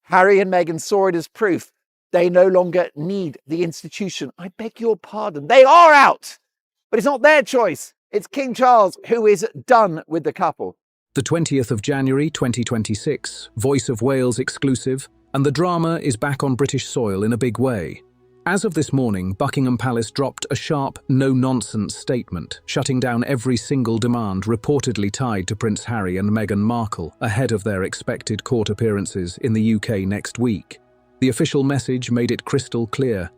Harry and Meghan saw it as proof they no longer need the institution. I beg your pardon. They are out. But it's not their choice. It's King Charles who is done with the couple. The 20th of January 2026, Voice of Wales exclusive, and the drama is back on British soil in a big way. As of this morning, Buckingham Palace dropped a sharp, no-nonsense statement, shutting down every single demand reportedly tied to Prince Harry and Meghan Markle ahead of their expected court appearances in the UK next week. The official message made it crystal clear.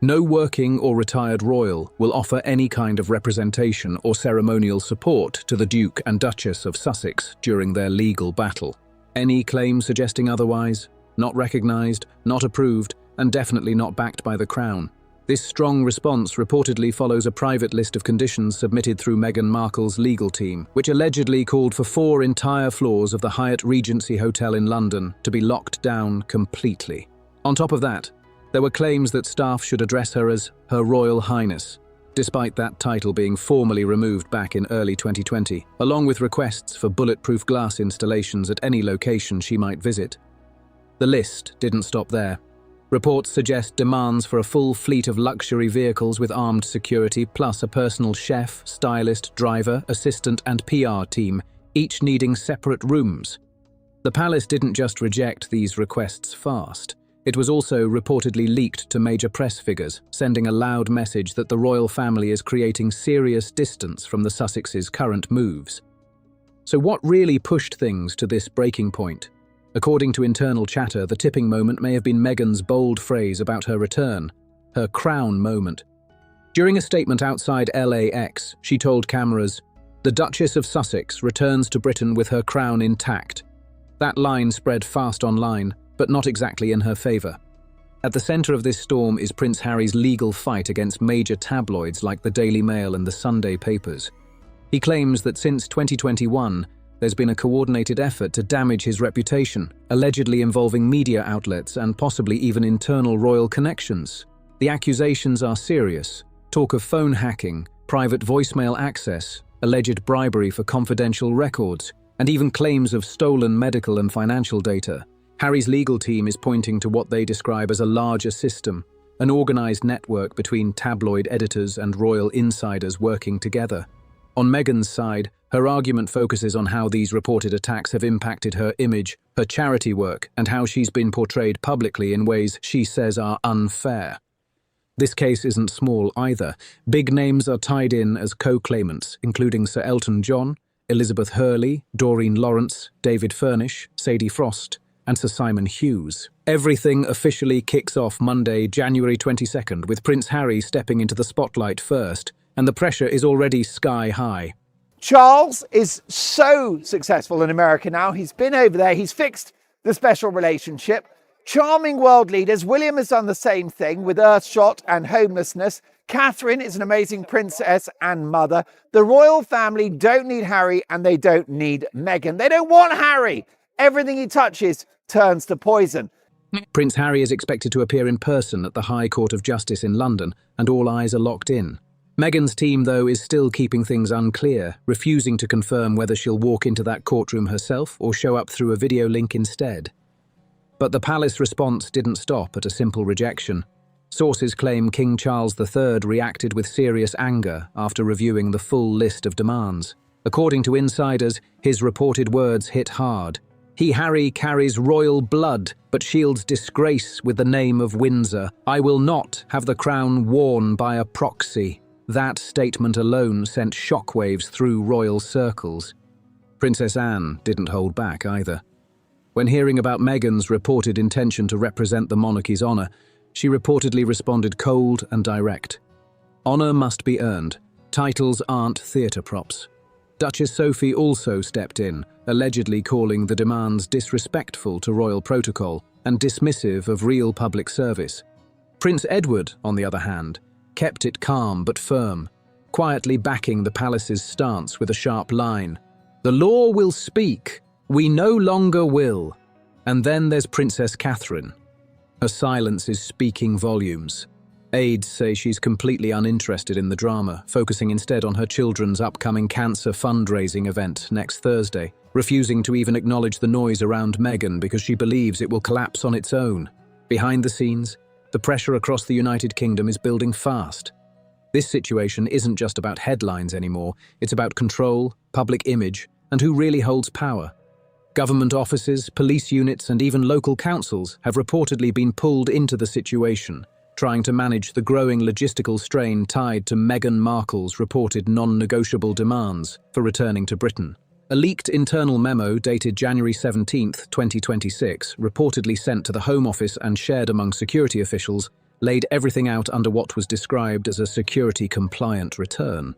No working or retired royal will offer any kind of representation or ceremonial support to the Duke and Duchess of Sussex during their legal battle. Any claim suggesting otherwise, not recognised, not approved, and definitely not backed by the Crown. This strong response reportedly follows a private list of conditions submitted through Meghan Markle's legal team, which allegedly called for 4 entire floors of the Hyatt Regency Hotel in London to be locked down completely. On top of that, there were claims that staff should address her as Her Royal Highness, despite that title being formally removed back in early 2020, along with requests for bulletproof glass installations at any location she might visit. The list didn't stop there. Reports suggest demands for a full fleet of luxury vehicles with armed security, plus a personal chef, stylist, driver, assistant, and PR team, each needing separate rooms. The palace didn't just reject these requests fast. It was also reportedly leaked to major press figures, sending a loud message that the royal family is creating serious distance from the Sussexes' current moves. So what really pushed things to this breaking point? According to internal chatter, the tipping moment may have been Meghan's bold phrase about her return, her crown moment. During a statement outside LAX, she told cameras, "The Duchess of Sussex returns to Britain with her crown intact." That line spread fast online, but not exactly in her favour. At the centre of this storm is Prince Harry's legal fight against major tabloids like the Daily Mail and the Sunday papers. He claims that since 2021, there's been a coordinated effort to damage his reputation, allegedly involving media outlets and possibly even internal royal connections. The accusations are serious. Talk of phone hacking, private voicemail access, alleged bribery for confidential records, and even claims of stolen medical and financial data. Harry's legal team is pointing to what they describe as a larger system, an organised network between tabloid editors and royal insiders working together. On Meghan's side, her argument focuses on how these reported attacks have impacted her image, her charity work, and how she's been portrayed publicly in ways she says are unfair. This case isn't small either. Big names are tied in as co-claimants, including Sir Elton John, Elizabeth Hurley, Doreen Lawrence, David Furnish, Sadie Frost, and Sir Simon Hughes. Everything officially kicks off Monday, January 22nd, with Prince Harry stepping into the spotlight first, and the pressure is already sky high. Charles is so successful in America now. He's been over there. He's fixed the special relationship. Charming world leaders. William has done the same thing with Earthshot and homelessness. Catherine is an amazing princess and mother. The royal family don't need Harry and they don't need Meghan. They don't want Harry. Everything he touches turns to poison. Prince Harry is expected to appear in person at the High Court of Justice in London, and all eyes are locked in. Meghan's team, though, is still keeping things unclear, refusing to confirm whether she'll walk into that courtroom herself or show up through a video link instead. But the palace response didn't stop at a simple rejection. Sources claim King Charles III reacted with serious anger after reviewing the full list of demands. According to insiders, his reported words hit hard. He, Harry, carries royal blood, but shields disgrace with the name of Windsor. I will not have the crown worn by a proxy. That statement alone sent shockwaves through royal circles. Princess Anne didn't hold back either. When hearing about Meghan's reported intention to represent the monarchy's honour, she reportedly responded cold and direct. Honour must be earned. Titles aren't theatre props. Duchess Sophie also stepped in, allegedly calling the demands disrespectful to royal protocol and dismissive of real public service. Prince Edward, on the other hand, kept it calm but firm, quietly backing the palace's stance with a sharp line. The law will speak, we no longer will. And then there's Princess Catherine. Her silence is speaking volumes. Aides say she's completely uninterested in the drama, focusing instead on her children's upcoming cancer fundraising event next Thursday, refusing to even acknowledge the noise around Meghan because she believes it will collapse on its own. Behind the scenes, the pressure across the United Kingdom is building fast. This situation isn't just about headlines anymore, it's about control, public image, and who really holds power. Government offices, police units, and even local councils have reportedly been pulled into the situation, trying to manage the growing logistical strain tied to Meghan Markle's reported non-negotiable demands for returning to Britain. A leaked internal memo dated January 17, 2026, reportedly sent to the Home Office and shared among security officials, laid everything out under what was described as a security-compliant return.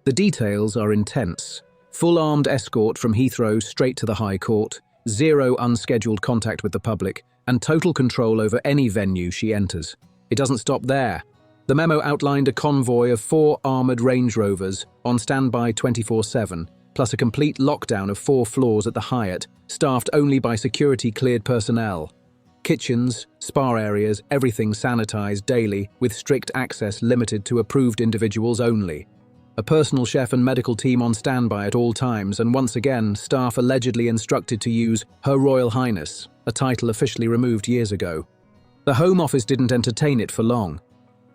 The details are intense. Full-armed escort from Heathrow straight to the High Court, zero unscheduled contact with the public, and total control over any venue she enters. It doesn't stop there. The memo outlined a convoy of 4 armoured Range Rovers on standby 24/7, plus a complete lockdown of 4 floors at the Hyatt, staffed only by security-cleared personnel. Kitchens, spa areas, everything sanitised daily, with strict access limited to approved individuals only. A personal chef and medical team on standby at all times, and once again, staff allegedly instructed to use Her Royal Highness, a title officially removed years ago. The Home Office didn't entertain it for long.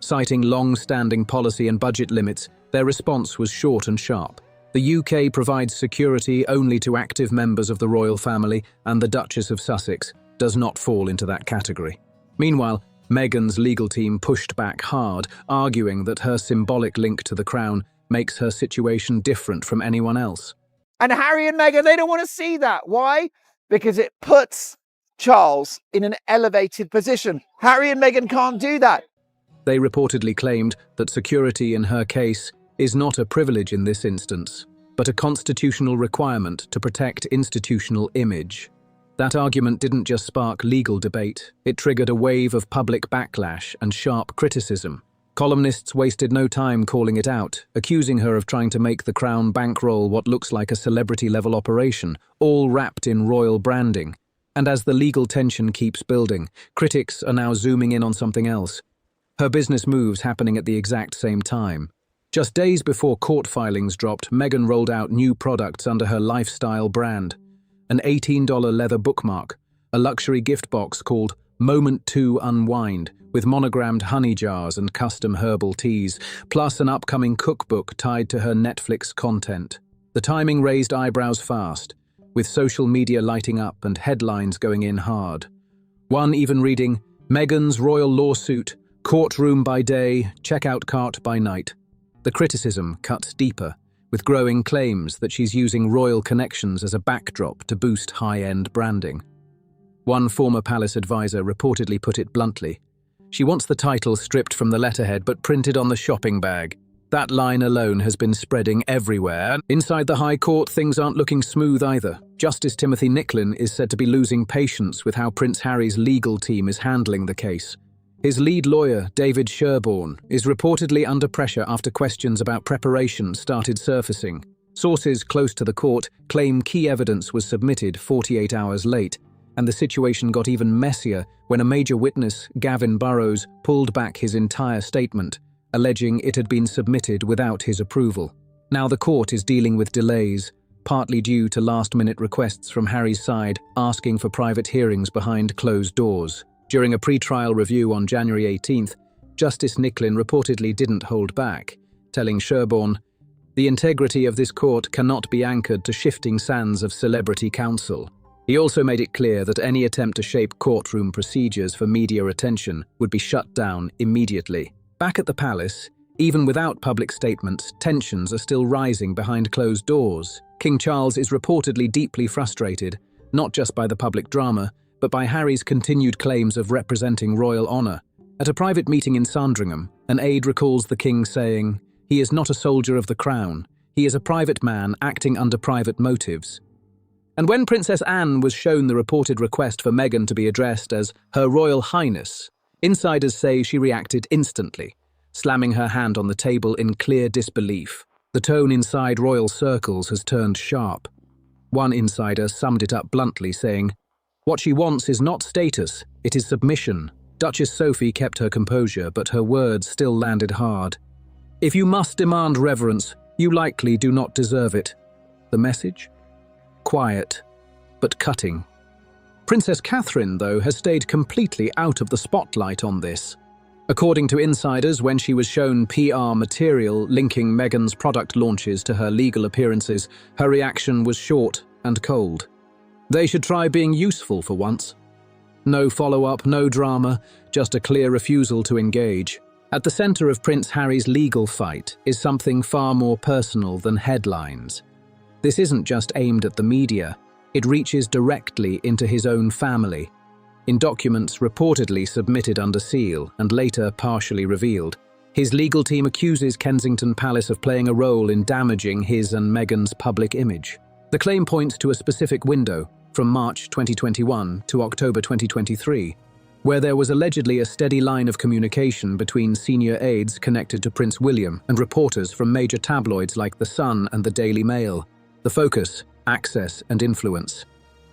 Citing long-standing policy and budget limits, their response was short and sharp. The UK provides security only to active members of the royal family, and the Duchess of Sussex does not fall into that category. Meanwhile, Meghan's legal team pushed back hard, arguing that her symbolic link to the crown makes her situation different from anyone else. And Harry and Meghan, they don't want to see that. Why? Because it puts Charles in an elevated position. Harry and Meghan can't do that. They reportedly claimed that security in her case is not a privilege in this instance, but a constitutional requirement to protect institutional image. That argument didn't just spark legal debate, it triggered a wave of public backlash and sharp criticism. Columnists wasted no time calling it out, accusing her of trying to make the Crown bankroll what looks like a celebrity-level operation, all wrapped in royal branding. And as the legal tension keeps building, critics are now zooming in on something else. Her business moves happening at the exact same time. Just days before court filings dropped, Meghan rolled out new products under her lifestyle brand. An $18 leather bookmark, a luxury gift box called Moment to Unwind, with monogrammed honey jars and custom herbal teas, plus an upcoming cookbook tied to her Netflix content. The timing raised eyebrows fast, with social media lighting up and headlines going in hard. One even reading, Meghan's royal lawsuit, courtroom by day, checkout cart by night. The criticism cuts deeper, with growing claims that she's using royal connections as a backdrop to boost high-end branding. One former palace advisor reportedly put it bluntly, she wants the title stripped from the letterhead but printed on the shopping bag. That line alone has been spreading everywhere. Inside the High Court, things aren't looking smooth either. Justice Timothy Nicklin is said to be losing patience with how Prince Harry's legal team is handling the case. His lead lawyer, David Sherborne, is reportedly under pressure after questions about preparation started surfacing. Sources close to the court claim key evidence was submitted 48 hours late, and the situation got even messier when a major witness, Gavin Burrows, pulled back his entire statement, alleging it had been submitted without his approval. Now the court is dealing with delays, partly due to last-minute requests from Harry's side asking for private hearings behind closed doors. During a pre-trial review on January 18th, Justice Nicklin reportedly didn't hold back, telling Sherborne, "The integrity of this court cannot be anchored to shifting sands of celebrity counsel." He also made it clear that any attempt to shape courtroom procedures for media attention would be shut down immediately. Back at the palace, even without public statements, tensions are still rising behind closed doors. King Charles is reportedly deeply frustrated, not just by the public drama, but by Harry's continued claims of representing royal honour. At a private meeting in Sandringham, an aide recalls the king saying, "He is not a soldier of the crown. He is a private man acting under private motives." And when Princess Anne was shown the reported request for Meghan to be addressed as Her Royal Highness, insiders say she reacted instantly, slamming her hand on the table in clear disbelief. The tone inside royal circles has turned sharp. One insider summed it up bluntly, saying, "What she wants is not status, it is submission." Duchess Sophie kept her composure, but her words still landed hard. "If you must demand reverence, you likely do not deserve it." The message? Quiet, but cutting. Princess Catherine, though, has stayed completely out of the spotlight on this. According to insiders, when she was shown PR material linking Meghan's product launches to her legal appearances, her reaction was short and cold. They should try being useful for once. No follow-up, no drama, just a clear refusal to engage. At the centre of Prince Harry's legal fight is something far more personal than headlines. This isn't just aimed at the media, it reaches directly into his own family. In documents reportedly submitted under seal and later partially revealed, his legal team accuses Kensington Palace of playing a role in damaging his and Meghan's public image. The claim points to a specific window, from March 2021 to October 2023, where there was allegedly a steady line of communication between senior aides connected to Prince William and reporters from major tabloids like The Sun and the Daily Mail. The focus, access and influence.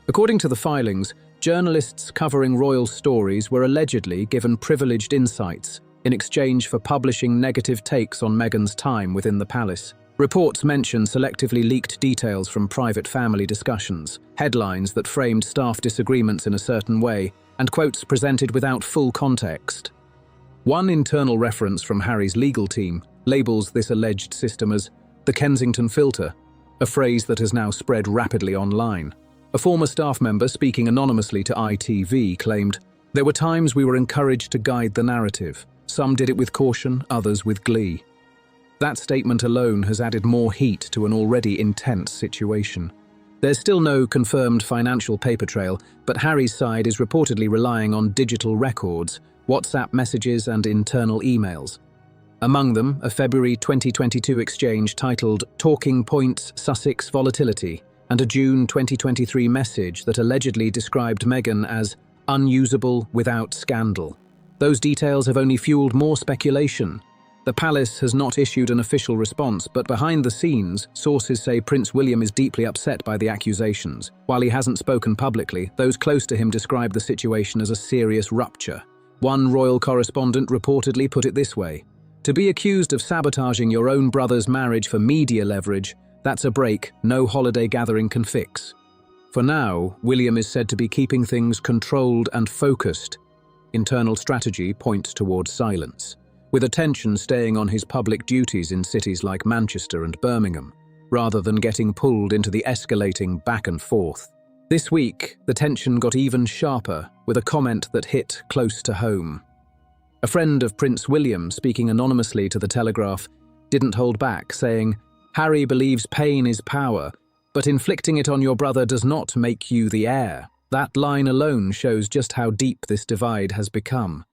According to the filings, journalists covering royal stories were allegedly given privileged insights in exchange for publishing negative takes on Meghan's time within the palace. Reports mention selectively leaked details from private family discussions, headlines that framed staff disagreements in a certain way, and quotes presented without full context. One internal reference from Harry's legal team labels this alleged system as the Kensington filter, a phrase that has now spread rapidly online. A former staff member speaking anonymously to ITV claimed, "There were times we were encouraged to guide the narrative. Some did it with caution, others with glee." That statement alone has added more heat to an already intense situation. There's still no confirmed financial paper trail, but Harry's side is reportedly relying on digital records, WhatsApp messages and internal emails. Among them, a February 2022 exchange titled "Talking Points Sussex Volatility" and a June 2023 message that allegedly described Meghan as unusable without scandal. Those details have only fueled more speculation. The palace has not issued an official response, but behind the scenes, sources say Prince William is deeply upset by the accusations. While he hasn't spoken publicly, those close to him describe the situation as a serious rupture. One royal correspondent reportedly put it this way: "To be accused of sabotaging your own brother's marriage for media leverage, that's a break no holiday gathering can fix." For now, William is said to be keeping things controlled and focused. Internal strategy points towards silence, with attention staying on his public duties in cities like Manchester and Birmingham, rather than getting pulled into the escalating back and forth. This week, the tension got even sharper, with a comment that hit close to home. A friend of Prince William, speaking anonymously to The Telegraph, didn't hold back, saying, "Harry believes pain is power, but inflicting it on your brother does not make you the heir." That line alone shows just how deep this divide has become.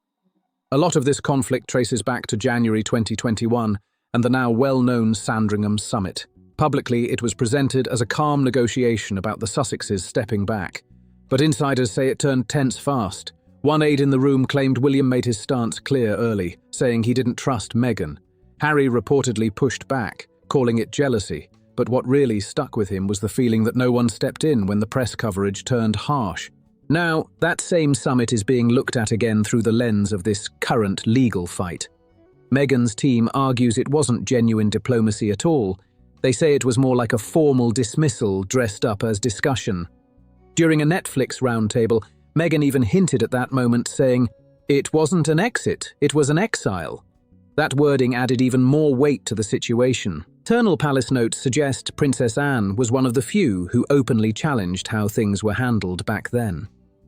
A lot of this conflict traces back to January 2021 and the now well-known Sandringham Summit. Publicly, it was presented as a calm negotiation about the Sussexes stepping back. But insiders say it turned tense fast. One aide in the room claimed William made his stance clear early, saying he didn't trust Meghan. Harry reportedly pushed back, calling it jealousy. But what really stuck with him was the feeling that no one stepped in when the press coverage turned harsh. Now, that same summit is being looked at again through the lens of this current legal fight. Meghan's team argues it wasn't genuine diplomacy at all. They say it was more like a formal dismissal dressed up as discussion. During a Netflix roundtable, Meghan even hinted at that moment, saying, "It wasn't an exit, it was an exile." That wording added even more weight to the situation. Internal palace notes suggest Princess Anne was one of the few who openly challenged how things were handled back then.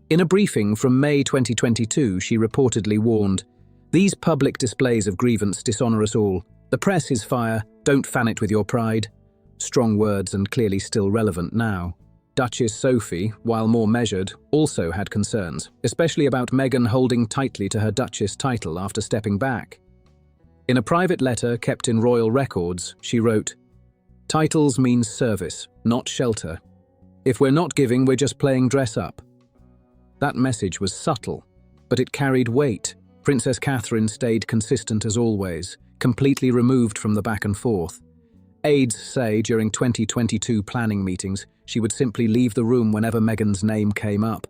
In a briefing from May 2022, she reportedly warned, "These public displays of grievance dishonor us all. The press is fire, don't fan it with your pride." Strong words and clearly still relevant now. Duchess Sophie, while more measured, also had concerns, especially about Meghan holding tightly to her Duchess title after stepping back. In a private letter kept in royal records, she wrote, "Titles means service, not shelter. If we're not giving, we're just playing dress up." That message was subtle, but it carried weight. Princess Catherine stayed consistent as always, completely removed from the back and forth. Aides say during 2022 planning meetings, she would simply leave the room whenever Meghan's name came up.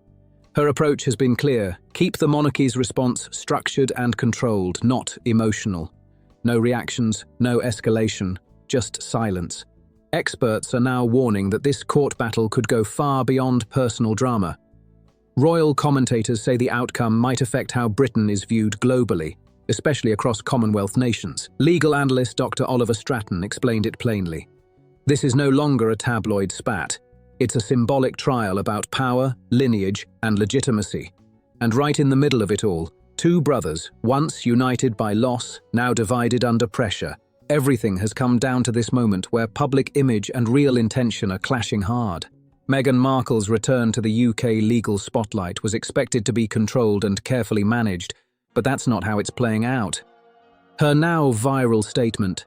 Her approach has been clear: keep the monarchy's response structured and controlled, not emotional. No reactions, no escalation, just silence. Experts are now warning that this court battle could go far beyond personal drama. Royal commentators say the outcome might affect how Britain is viewed globally, especially across Commonwealth nations. Legal analyst Dr. Oliver Stratton explained it plainly. This is no longer a tabloid spat. It's a symbolic trial about power, lineage, and legitimacy. And right in the middle of it all, two brothers, once united by loss, now divided under pressure. Everything has come down to this moment where public image and real intention are clashing hard. Meghan Markle's return to the UK legal spotlight was expected to be controlled and carefully managed, but that's not how it's playing out. Her now viral statement,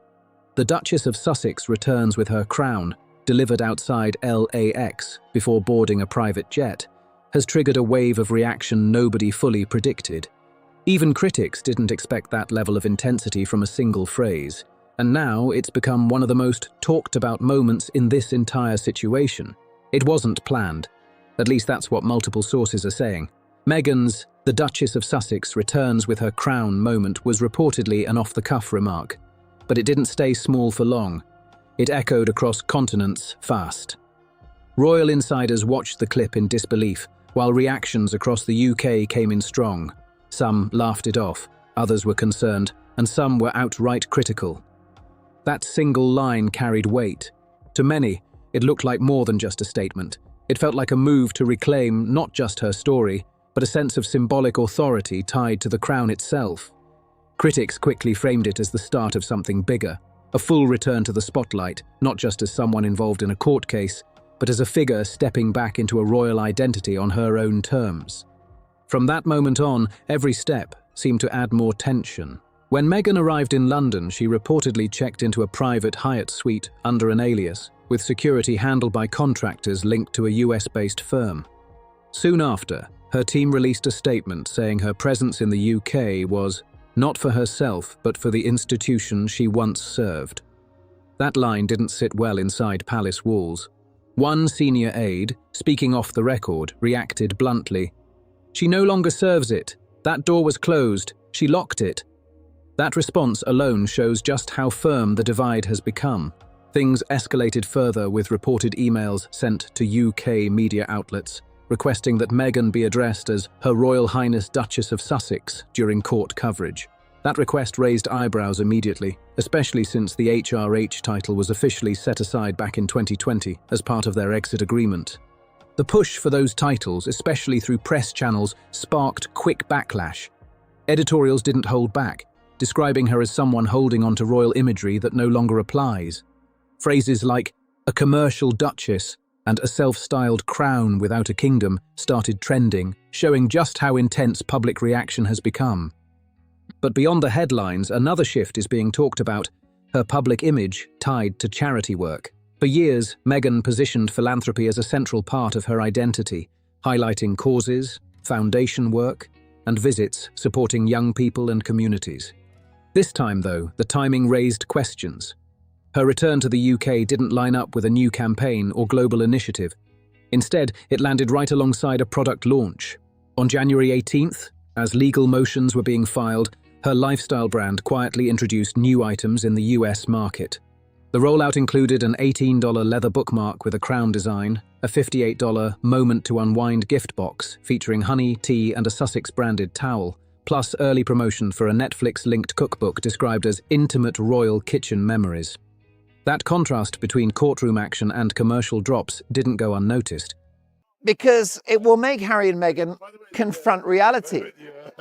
"The Duchess of Sussex returns with her crown," delivered outside LAX before boarding a private jet, has triggered a wave of reaction nobody fully predicted. Even critics didn't expect that level of intensity from a single phrase, and now it's become one of the most talked about moments in this entire situation. It wasn't planned. At least that's what multiple sources are saying. Meghan's "The Duchess of Sussex returns with her crown" moment was reportedly an off-the-cuff remark, but it didn't stay small for long. It echoed across continents fast. Royal insiders watched the clip in disbelief, while reactions across the UK came in strong. Some laughed it off, others were concerned, and some were outright critical. That single line carried weight. To many, it looked like more than just a statement. It felt like a move to reclaim not just her story, but a sense of symbolic authority tied to the crown itself. Critics quickly framed it as the start of something bigger, a full return to the spotlight, not just as someone involved in a court case, but as a figure stepping back into a royal identity on her own terms. From that moment on, every step seemed to add more tension. When Meghan arrived in London, she reportedly checked into a private Hyatt suite under an alias, with security handled by contractors linked to a US-based firm. Soon after, her team released a statement saying her presence in the UK was not for herself, but for the institution she once served. That line didn't sit well inside palace walls. One senior aide, speaking off the record, reacted bluntly. "She no longer serves it. That door was closed. She locked it." That response alone shows just how firm the divide has become. Things escalated further with reported emails sent to UK media outlets, requesting that Meghan be addressed as Her Royal Highness Duchess of Sussex during court coverage. That request raised eyebrows immediately, especially since the HRH title was officially set aside back in 2020 as part of their exit agreement. The push for those titles, especially through press channels, sparked quick backlash. Editorials didn't hold back, describing her as someone holding onto royal imagery that no longer applies. Phrases like "a commercial duchess" and "a self-styled crown without a kingdom" started trending, showing just how intense public reaction has become. But beyond the headlines, another shift is being talked about: her public image tied to charity work. For years, Meghan positioned philanthropy as a central part of her identity, highlighting causes, foundation work, and visits supporting young people and communities. This time, though, the timing raised questions. Her return to the UK didn't line up with a new campaign or global initiative. Instead, it landed right alongside a product launch. On January 18th, as legal motions were being filed, her lifestyle brand quietly introduced new items in the US market. The rollout included an $18 leather bookmark with a crown design, a $58 moment to unwind gift box featuring honey, tea, and a Sussex-branded towel, plus early promotion for a Netflix-linked cookbook described as intimate royal kitchen memories. That contrast between courtroom action and commercial drops didn't go unnoticed. Because it will make Harry and Meghan confront reality,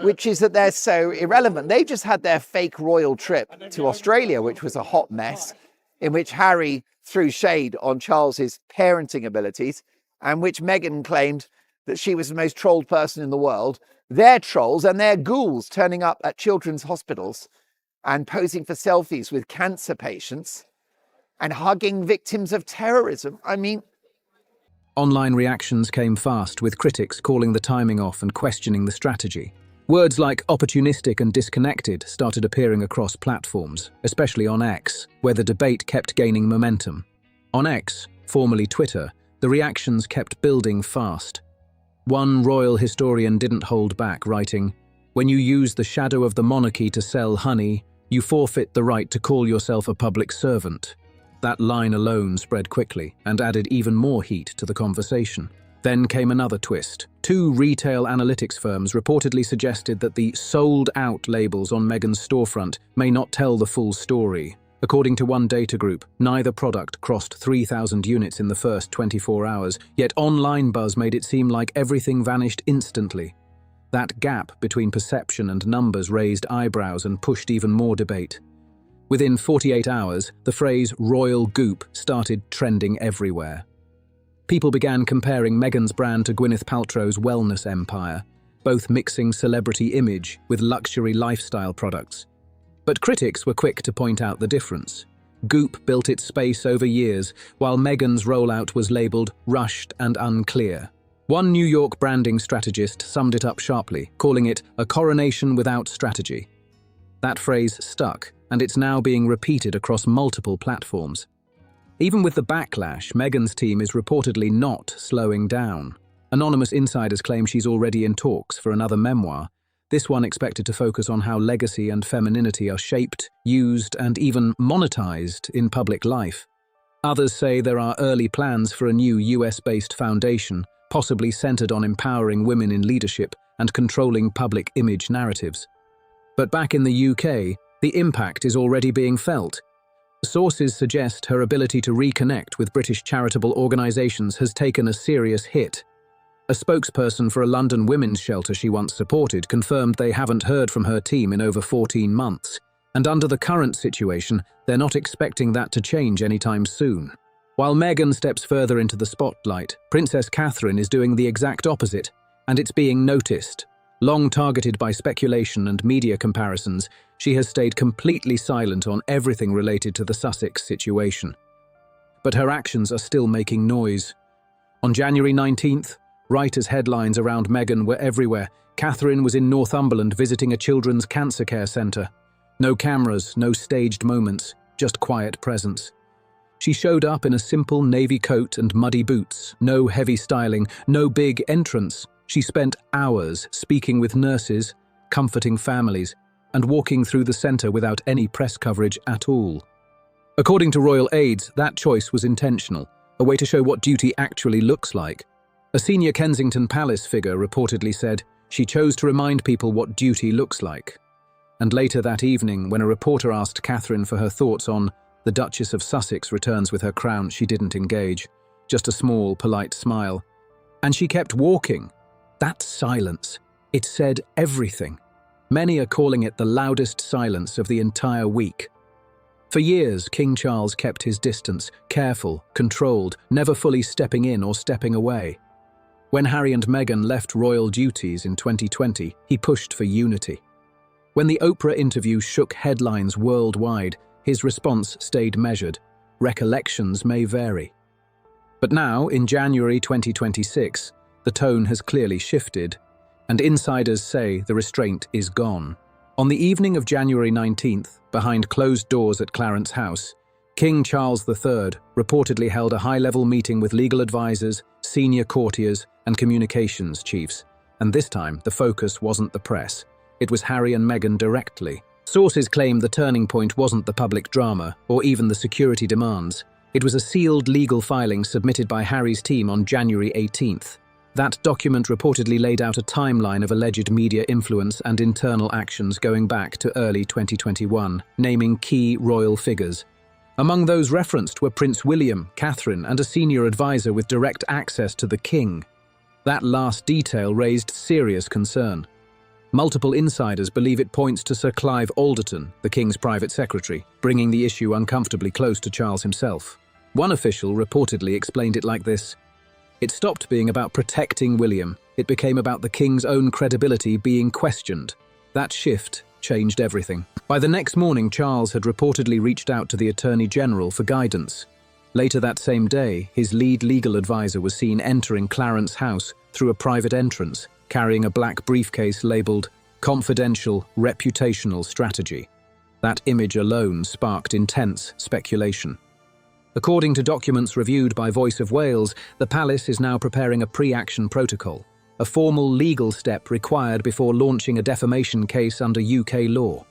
which is that they're so irrelevant. They just had their fake royal trip to Australia, which was a hot mess, in which Harry threw shade on Charles's parenting abilities, and which Meghan claimed that she was the most trolled person in the world. They're trolls and they're ghouls turning up at children's hospitals and posing for selfies with cancer patients and hugging victims of terrorism. I mean, online reactions came fast, with critics calling the timing off and questioning the strategy. Words like opportunistic and disconnected started appearing across platforms, especially on X, where the debate kept gaining momentum. On X, formerly Twitter, the reactions kept building fast. One royal historian didn't hold back, writing, "When you use the shadow of the monarchy to sell honey, you forfeit the right to call yourself a public servant." That line alone spread quickly and added even more heat to the conversation. Then came another twist. Two retail analytics firms reportedly suggested that the sold out labels on Meghan's storefront may not tell the full story. According to one data group, neither product crossed 3,000 units in the first 24 hours, yet online buzz made it seem like everything vanished instantly. That gap between perception and numbers raised eyebrows and pushed even more debate. Within 48 hours, the phrase "royal goop" started trending everywhere. People began comparing Meghan's brand to Gwyneth Paltrow's wellness empire, both mixing celebrity image with luxury lifestyle products. But critics were quick to point out the difference. Goop built its space over years, while Meghan's rollout was labelled rushed and unclear. One New York branding strategist summed it up sharply, calling it a coronation without strategy. That phrase stuck, and it's now being repeated across multiple platforms. Even with the backlash, Meghan's team is reportedly not slowing down. Anonymous insiders claim she's already in talks for another memoir, this one expected to focus on how legacy and femininity are shaped, used, and even monetized in public life. Others say there are early plans for a new US-based foundation, possibly centered on empowering women in leadership and controlling public image narratives. But back in the UK, the impact is already being felt. Sources suggest her ability to reconnect with British charitable organisations has taken a serious hit. A spokesperson for a London women's shelter she once supported confirmed they haven't heard from her team in over 14 months, and under the current situation, they're not expecting that to change anytime soon. While Meghan steps further into the spotlight, Princess Catherine is doing the exact opposite, and it's being noticed. Long targeted by speculation and media comparisons, she has stayed completely silent on everything related to the Sussex situation. But her actions are still making noise. On January 19th, writers' headlines around Meghan were everywhere. Catherine was in Northumberland visiting a children's cancer care centre. No cameras, no staged moments, just quiet presence. She showed up in a simple navy coat and muddy boots, no heavy styling, no big entrance. She spent hours speaking with nurses, comforting families, and walking through the centre without any press coverage at all. According to royal aides, that choice was intentional, a way to show what duty actually looks like. A senior Kensington Palace figure reportedly said, "She chose to remind people what duty looks like." And later that evening, when a reporter asked Catherine for her thoughts on the Duchess of Sussex returns with her crown, she didn't engage, just a small, polite smile. And she kept walking. That silence, it said everything. Many are calling it the loudest silence of the entire week. For years, King Charles kept his distance, careful, controlled, never fully stepping in or stepping away. When Harry and Meghan left royal duties in 2020, he pushed for unity. When the Oprah interview shook headlines worldwide, his response stayed measured. Recollections may vary. But now, in January 2026, the tone has clearly shifted, and insiders say the restraint is gone. On the evening of January 19th, behind closed doors at Clarence House, King Charles III reportedly held a high-level meeting with legal advisors, senior courtiers, and communications chiefs. And this time, the focus wasn't the press. It was Harry and Meghan directly. Sources claim the turning point wasn't the public drama, or even the security demands. It was a sealed legal filing submitted by Harry's team on January 18th. That document reportedly laid out a timeline of alleged media influence and internal actions going back to early 2021, naming key royal figures. Among those referenced were Prince William, Catherine, and a senior advisor with direct access to the king. That last detail raised serious concern. Multiple insiders believe it points to Sir Clive Alderton, the king's private secretary, bringing the issue uncomfortably close to Charles himself. One official reportedly explained it like this: "It stopped being about protecting William. It became about the king's own credibility being questioned. That shift changed everything." By the next morning, Charles had reportedly reached out to the Attorney General for guidance. Later that same day, his lead legal advisor was seen entering Clarence House through a private entrance, carrying a black briefcase labelled "Confidential Reputational Strategy." That image alone sparked intense speculation. According to documents reviewed by Voice of Wales, the palace is now preparing a pre-action protocol. a formal legal step required before launching a defamation case under UK law.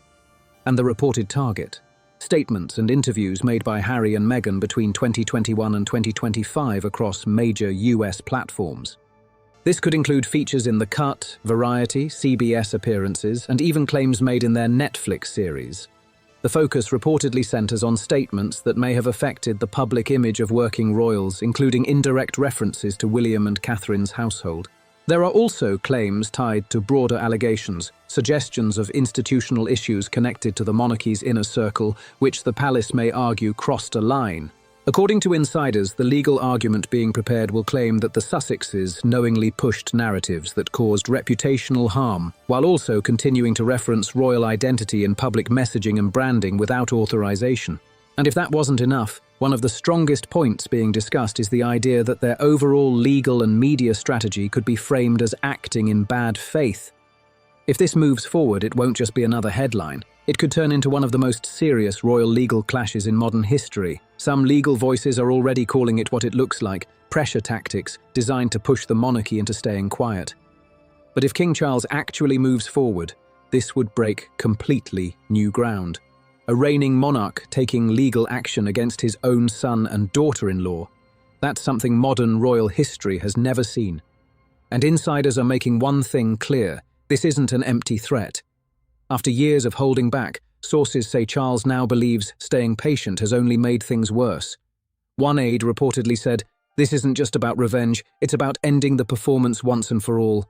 And the reported target: statements and interviews made by Harry and Meghan between 2021 and 2025 across major US platforms. This could include features in The Cut, Variety, CBS appearances, and even claims made in their Netflix series. The focus reportedly centers on statements that may have affected the public image of working royals, including indirect references to William and Catherine's household. There are also claims tied to broader allegations, suggestions of institutional issues connected to the monarchy's inner circle, which the palace may argue crossed a line. According to insiders, the legal argument being prepared will claim that the Sussexes knowingly pushed narratives that caused reputational harm, while also continuing to reference royal identity in public messaging and branding without authorization. And if that wasn't enough, one of the strongest points being discussed is the idea that their overall legal and media strategy could be framed as acting in bad faith. If this moves forward, it won't just be another headline. It could turn into one of the most serious royal legal clashes in modern history. Some legal voices are already calling it what it looks like: pressure tactics designed to push the monarchy into staying quiet. But if King Charles actually moves forward, this would break completely new ground. A reigning monarch taking legal action against his own son and daughter-in-law. That's something modern royal history has never seen. And insiders are making one thing clear: this isn't an empty threat. After years of holding back, sources say Charles now believes staying patient has only made things worse. One aide reportedly said, "This isn't just about revenge, it's about ending the performance once and for all."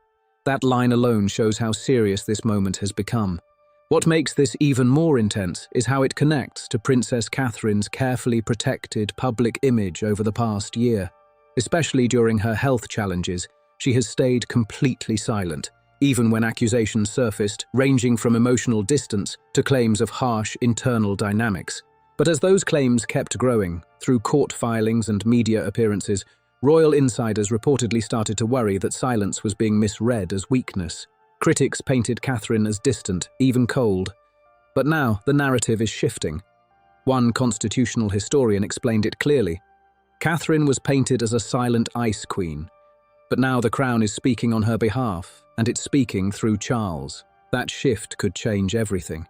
That line alone shows how serious this moment has become. What makes this even more intense is how it connects to Princess Catherine's carefully protected public image over the past year. Especially during her health challenges, she has stayed completely silent, even when accusations surfaced, ranging from emotional distance to claims of harsh internal dynamics. But as those claims kept growing, through court filings and media appearances, royal insiders reportedly started to worry that silence was being misread as weakness. Critics painted Catherine as distant, even cold. But now the narrative is shifting. One constitutional historian explained it clearly. Catherine was painted as a silent ice queen. But now the Crown is speaking on her behalf, and it's speaking through Charles. That shift could change everything.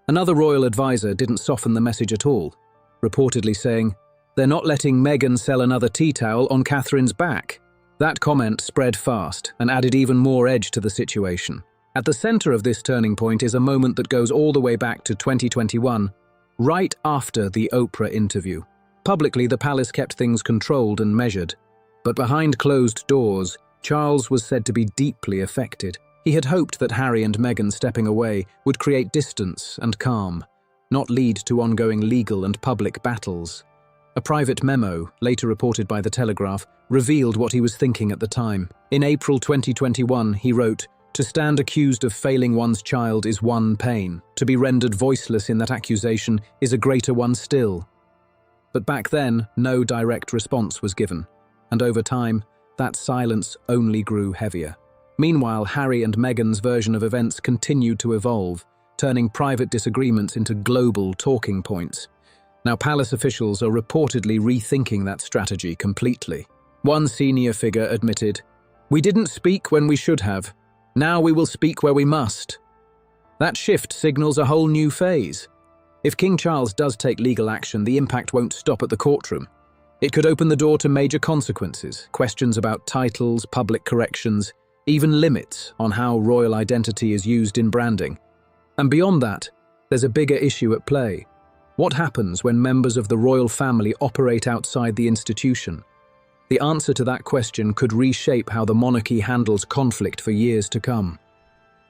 Another royal advisor didn't soften the message at all, reportedly saying, "They're not letting Meghan sell another tea towel on Catherine's back." That comment spread fast and added even more edge to the situation. At the center of this turning point is a moment that goes all the way back to 2021, right after the Oprah interview. Publicly, the palace kept things controlled and measured. But behind closed doors, Charles was said to be deeply affected. He had hoped that Harry and Meghan stepping away would create distance and calm, not lead to ongoing legal and public battles. A private memo, later reported by The Telegraph, revealed what he was thinking at the time. In April 2021, he wrote, "To stand accused of failing one's child is one pain. To be rendered voiceless in that accusation is a greater one still." But back then, no direct response was given. And over time, that silence only grew heavier. Meanwhile, Harry and Meghan's version of events continued to evolve, turning private disagreements into global talking points. Now, palace officials are reportedly rethinking that strategy completely. One senior figure admitted, "We didn't speak when we should have. Now we will speak where we must." That shift signals a whole new phase. If King Charles does take legal action, the impact won't stop at the courtroom. It could open the door to major consequences, questions about titles, public corrections, even limits on how royal identity is used in branding. And beyond that, there's a bigger issue at play. What happens when members of the royal family operate outside the institution? The answer to that question could reshape how the monarchy handles conflict for years to come.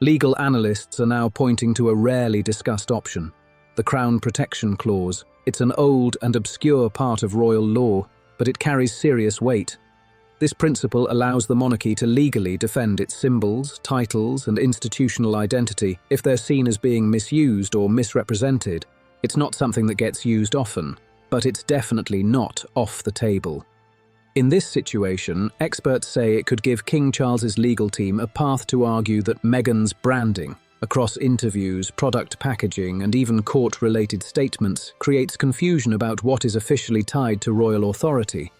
Legal analysts are now pointing to a rarely discussed option: the Crown Protection Clause. It's an old and obscure part of royal law, but it carries serious weight. This principle allows the monarchy to legally defend its symbols, titles, and institutional identity if they're seen as being misused or misrepresented. It's not something that gets used often, but it's definitely not off the table. In this situation, experts say it could give King Charles's legal team a path to argue that Meghan's branding, across interviews, product packaging, and even court-related statements, creates confusion about what is officially tied to royal authority.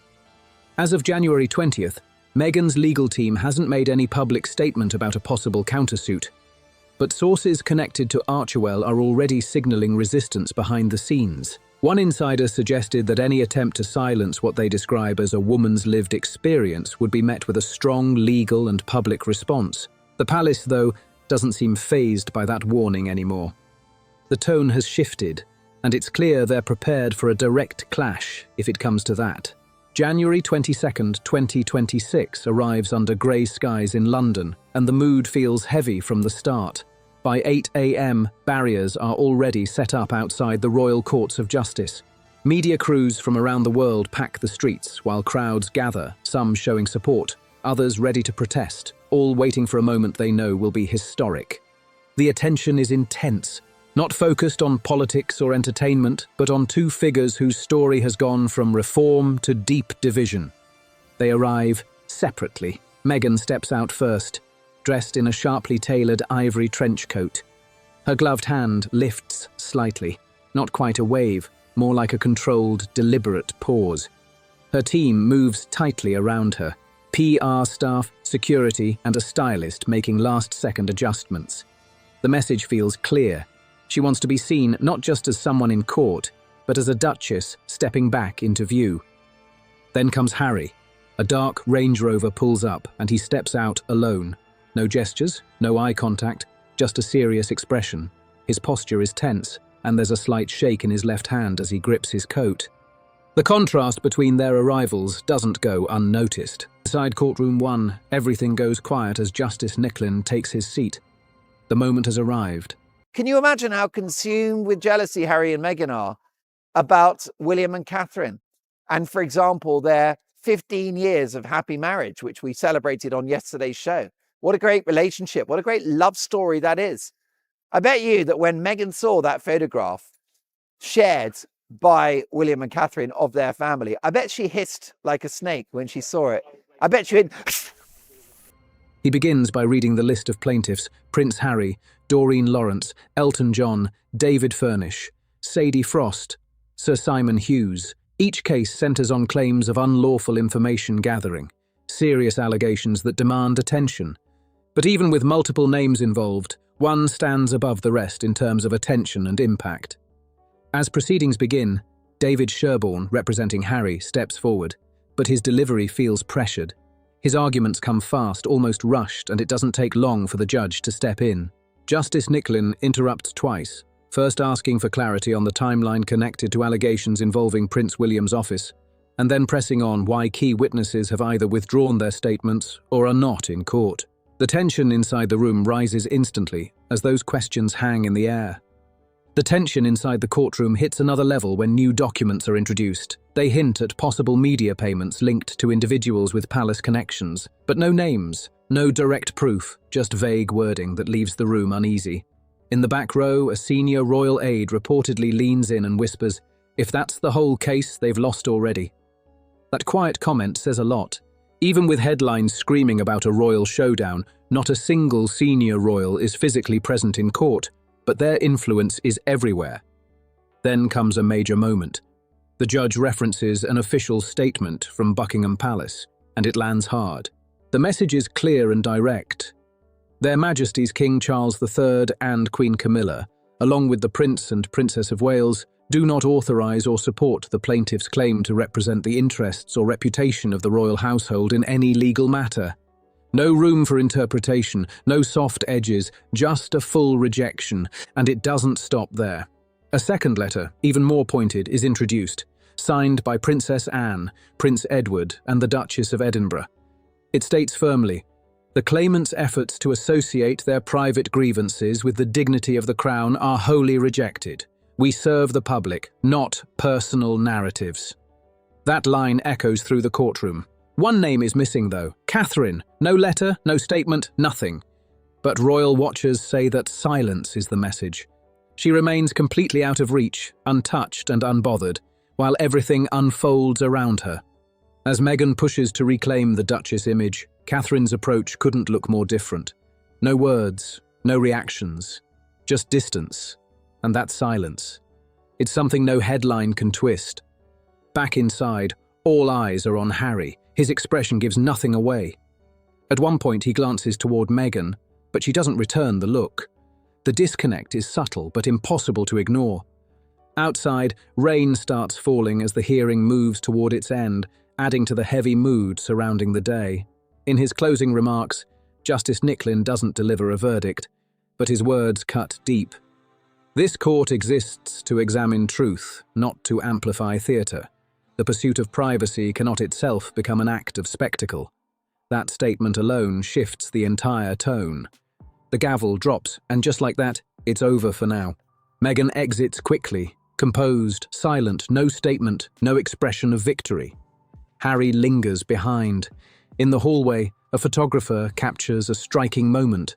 As of January 20th, Meghan's legal team hasn't made any public statement about a possible countersuit, but sources connected to Archewell are already signalling resistance behind the scenes. One insider suggested that any attempt to silence what they describe as a woman's lived experience would be met with a strong legal and public response. The palace, though, doesn't seem fazed by that warning anymore. The tone has shifted, and it's clear they're prepared for a direct clash if it comes to that. January 22nd, 2026 arrives under grey skies in London, and the mood feels heavy from the start. By 8 a.m, barriers are already set up outside the Royal Courts of Justice. Media crews from around the world pack the streets while crowds gather, some showing support, others ready to protest, all waiting for a moment they know will be historic. The attention is intense, not focused on politics or entertainment, but on two figures whose story has gone from reform to deep division. They arrive separately. Meghan steps out first, dressed in a sharply tailored ivory trench coat. Her gloved hand lifts slightly, not quite a wave, more like a controlled, deliberate pause. Her team moves tightly around her, PR staff, security, and a stylist making last-second adjustments. The message feels clear. She wants to be seen not just as someone in court, but as a duchess stepping back into view. Then comes Harry. A dark Range Rover pulls up, and he steps out alone. No gestures, no eye contact, just a serious expression. His posture is tense, and there's a slight shake in his left hand as he grips his coat. The contrast between their arrivals doesn't go unnoticed. Inside Courtroom 1, everything goes quiet as Justice Nicklin takes his seat. The moment has arrived. Can you imagine how consumed with jealousy Harry and Meghan are about William and Catherine? And for example, their 15 years of happy marriage, which we celebrated on yesterday's show. What a great relationship. What a great love story that is. I bet you that when Meghan saw that photograph shared by William and Catherine of their family, I bet she hissed like a snake when she saw it. I bet she went... He begins by reading the list of plaintiffs: Prince Harry, Doreen Lawrence, Elton John, David Furnish, Sadie Frost, Sir Simon Hughes. Each case centres on claims of unlawful information gathering, serious allegations that demand attention. But even with multiple names involved, one stands above the rest in terms of attention and impact. As proceedings begin, David Sherborne, representing Harry, steps forward, but his delivery feels pressured. His arguments come fast, almost rushed, and it doesn't take long for the judge to step in. Justice Nicklin interrupts twice, first asking for clarity on the timeline connected to allegations involving Prince William's office, and then pressing on why key witnesses have either withdrawn their statements or are not in court. The tension inside the room rises instantly as those questions hang in the air. The tension inside the courtroom hits another level when new documents are introduced. They hint at possible media payments linked to individuals with palace connections, but no names, no direct proof, just vague wording that leaves the room uneasy. In the back row, a senior royal aide reportedly leans in and whispers, "If that's the whole case, they've lost already." That quiet comment says a lot. Even with headlines screaming about a royal showdown, not a single senior royal is physically present in court, but their influence is everywhere. Then comes a major moment. The judge references an official statement from Buckingham Palace, and it lands hard. The message is clear and direct. Their Majesties King Charles III and Queen Camilla, along with the Prince and Princess of Wales, do not authorise or support the plaintiff's claim to represent the interests or reputation of the royal household in any legal matter. No room for interpretation, no soft edges, just a full rejection, and it doesn't stop there. A second letter, even more pointed, is introduced, signed by Princess Anne, Prince Edward, and the Duchess of Edinburgh. It states firmly, "The claimants' efforts to associate their private grievances with the dignity of the crown are wholly rejected. We serve the public, not personal narratives." That line echoes through the courtroom. One name is missing, though: Catherine. No letter, no statement, nothing. But royal watchers say that silence is the message. She remains completely out of reach, untouched and unbothered, while everything unfolds around her. As Meghan pushes to reclaim the Duchess image, Catherine's approach couldn't look more different. No words, no reactions, just distance, and that silence. It's something no headline can twist. Back inside, all eyes are on Harry. His expression gives nothing away. At one point he glances toward Meghan, but she doesn't return the look. The disconnect is subtle but impossible to ignore. Outside, rain starts falling as the hearing moves toward its end, adding to the heavy mood surrounding the day. In his closing remarks, Justice Nicklin doesn't deliver a verdict, but his words cut deep. This court exists to examine truth, not to amplify theatre. The pursuit of privacy cannot itself become an act of spectacle. That statement alone shifts the entire tone. The gavel drops, and just like that, it's over for now. Meghan exits quickly, composed, silent, no statement, no expression of victory. Harry lingers behind. In the hallway, a photographer captures a striking moment.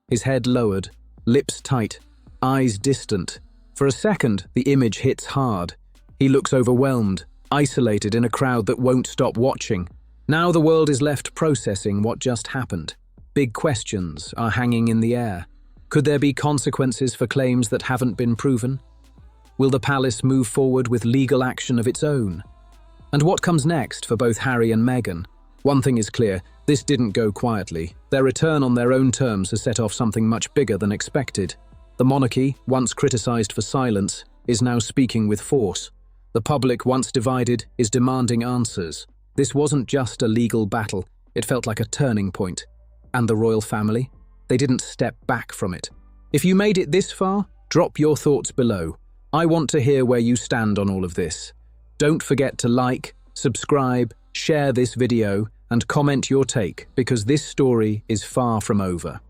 His head lowered, lips tight, eyes distant. For a second, the image hits hard. He looks overwhelmed, isolated in a crowd that won't stop watching. Now the world is left processing what just happened. Big questions are hanging in the air. Could there be consequences for claims that haven't been proven? Will the palace move forward with legal action of its own? And what comes next for both Harry and Meghan? One thing is clear, this didn't go quietly. Their return on their own terms has set off something much bigger than expected. The monarchy, once criticised for silence, is now speaking with force. The public, once divided, is demanding answers. This wasn't just a legal battle, it felt like a turning point. And the royal family? They didn't step back from it. If you made it this far, drop your thoughts below. I want to hear where you stand on all of this. Don't forget to like, subscribe, share this video, and comment your take, because this story is far from over.